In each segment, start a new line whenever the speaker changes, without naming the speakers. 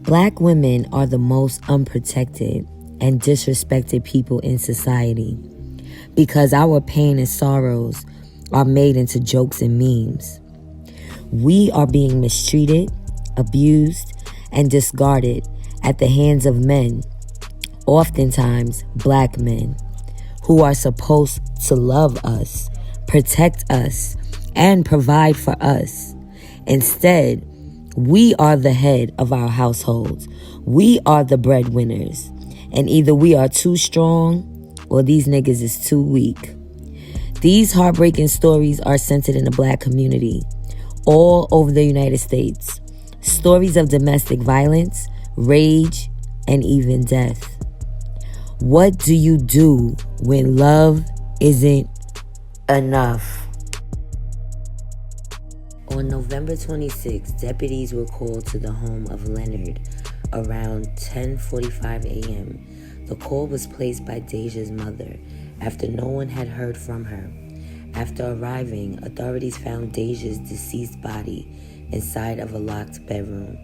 Black women are the most unprotected and disrespected people in society because our pain and sorrows are made into jokes and memes. We are being mistreated, abused, and discarded at the hands of men, oftentimes black men, who are supposed to love us, protect us, and provide for us. Instead, we are the head of our households. We are the breadwinners. And either we are too strong or these niggas is too weak. These heartbreaking stories are centered in the black community all over the United States. Stories of domestic violence, rage, and even death. What do you do when love isn't enough? On November 26, deputies were called to the home of Leonard around 10:45 a.m. The call was placed by DEJAH's mother after no one had heard from her. After arriving, authorities found DEJAH's deceased body inside of a locked bedroom.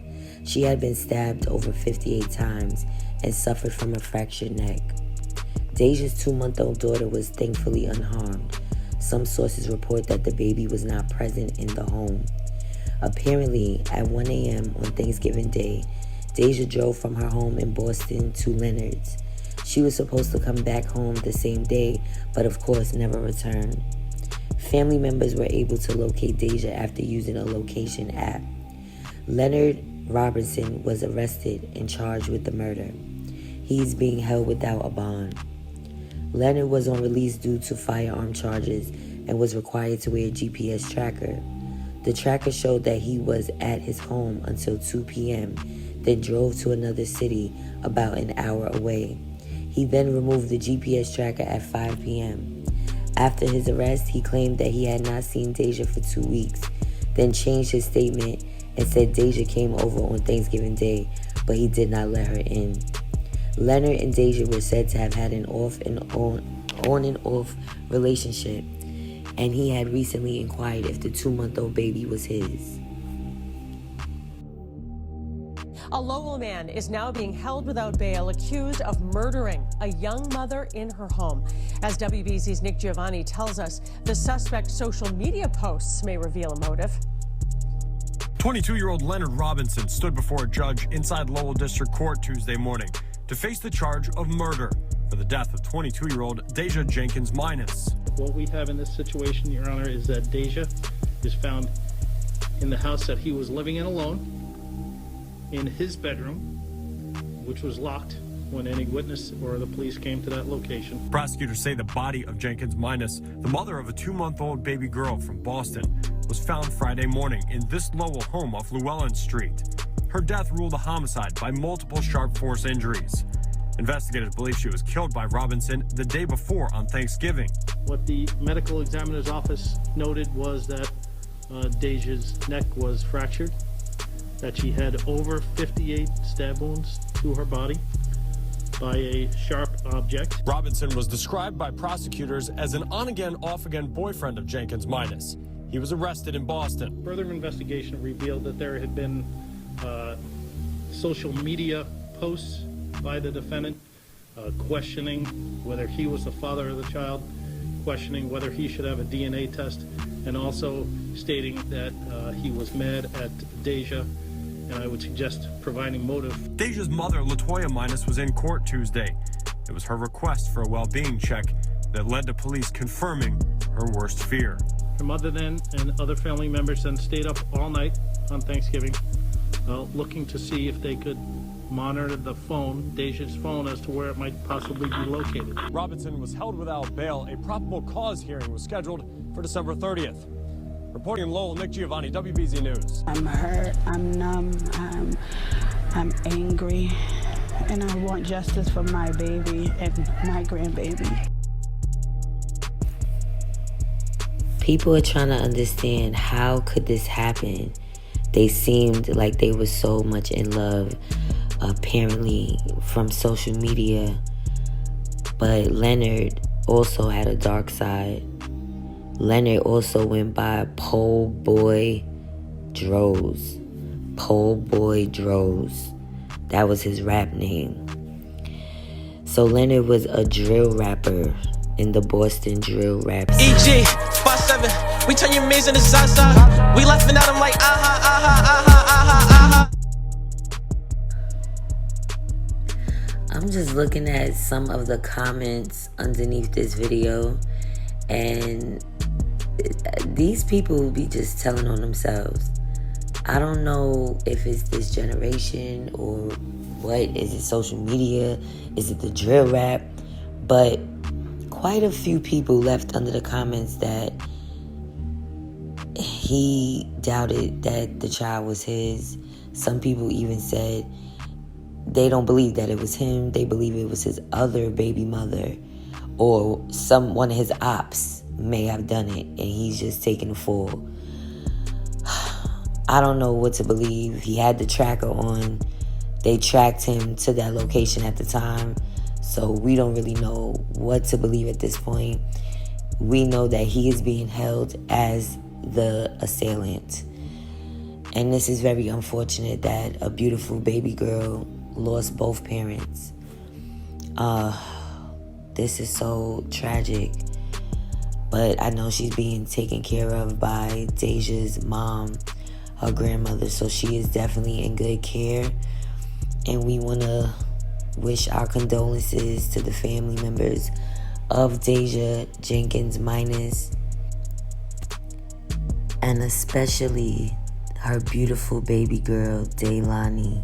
She had been stabbed over 58 times and suffered from a fractured neck. DEJAH's 2-month-old daughter was thankfully unharmed. Some sources report that the baby was not present in the home. Apparently, at 1 a.m. on Thanksgiving Day, DEJAH drove from her home in Boston to Leonard's. She was supposed to come back home the same day, but of course never returned. Family members were able to locate DEJAH after using a location app. Leonard Robinson was arrested and charged with the murder. He is being held without a bond. Leonard was on release due to firearm charges and was required to wear a GPS tracker. The tracker showed that he was at his home until 2 p.m., then drove to another city about an hour away. He then removed the GPS tracker at 5 p.m. After his arrest, he claimed that he had not seen DEJAH for 2 weeks, then changed his statement and said DEJAH came over on Thanksgiving Day, but he did not let her in. Leonard and DEJAH were said to have had an on and off relationship, and he had recently inquired if the 2-month-old baby was his.
A Lowell man is now being held without bail, accused of murdering a young mother in her home. As WBZ's Nick Giovanni tells us, the suspect's social media posts may reveal a motive.
22-year-old Leonard Robinson stood before a judge inside Lowell District Court Tuesday morning to face the charge of murder for the death of 22-year-old DEJAH Jenkins Minus.
What we have in this situation, Your Honor, is that DEJAH is found in the house that he was living in alone, in his bedroom, which was locked when any witness or the police came to that location.
Prosecutors say the body of Jenkins Minus, the mother of a 2-month-old baby girl from Boston, was found Friday morning in this Lowell home off Llewellyn Street. Her death ruled a homicide by multiple sharp force injuries. Investigators believe she was killed by Robinson the day before on Thanksgiving.
What the medical examiner's office noted was that DEJAH's neck was fractured, that she had over 58 stab wounds to her body by a sharp object.
Robinson was described by prosecutors as an on-again, off-again boyfriend of Jenkins Minus. He was arrested in Boston.
Further investigation revealed that there had been social media posts by the defendant questioning whether he was the father of the child, questioning whether he should have a DNA test, and also stating that he was mad at DEJAH, and I would suggest providing motive.
DEJAH's mother, LaToya Minus, was in court Tuesday. It was her request for a well-being check that led to police confirming her worst fear.
Her mother then and other family members then stayed up all night on Thanksgiving, looking to see if they could monitor the phone, DEJAH's phone, as to where it might possibly be located.
Robinson was held without bail. A probable cause hearing was scheduled for December 30th. Reporting in Lowell, Nick Giovanni, WBZ News.
I'm hurt, I'm numb, I'm angry, and I want justice for my baby and my grandbaby.
People are trying to understand, how could this happen? They seemed like they were so much in love, apparently from social media. But Leonard also had a dark side. Leonard also went by Pole Boy Droz. Pole Boy Droz. That was his rap name. So Leonard was a drill rapper in the Boston drill rap scene.
EG 5-7, we turn your maze into Zaza. We laughing at him like aha, aha, aha, aha, aha.
I'm just looking at some of the comments underneath this video, and these people be just telling on themselves. I don't know if it's this generation or what. Is it social media? Is it the drill rap? But quite a few people left under the comments that he doubted that the child was his. Some people even said they don't believe that it was him. They believe it was his other baby mother, or one of his ops may have done it and he's just taking the fall. I don't know what to believe. He had the tracker on. They tracked him to that location at the time. So we don't really know what to believe at this point. We know that he is being held as the assailant. And this is very unfortunate that a beautiful baby girl lost both parents. This is so tragic. But I know she's being taken care of by DEJAH's mom, her grandmother. So she is definitely in good care. And we want to wish our condolences to the family members of DEJAH Jenkins Minus, and especially her beautiful baby girl, Daylani.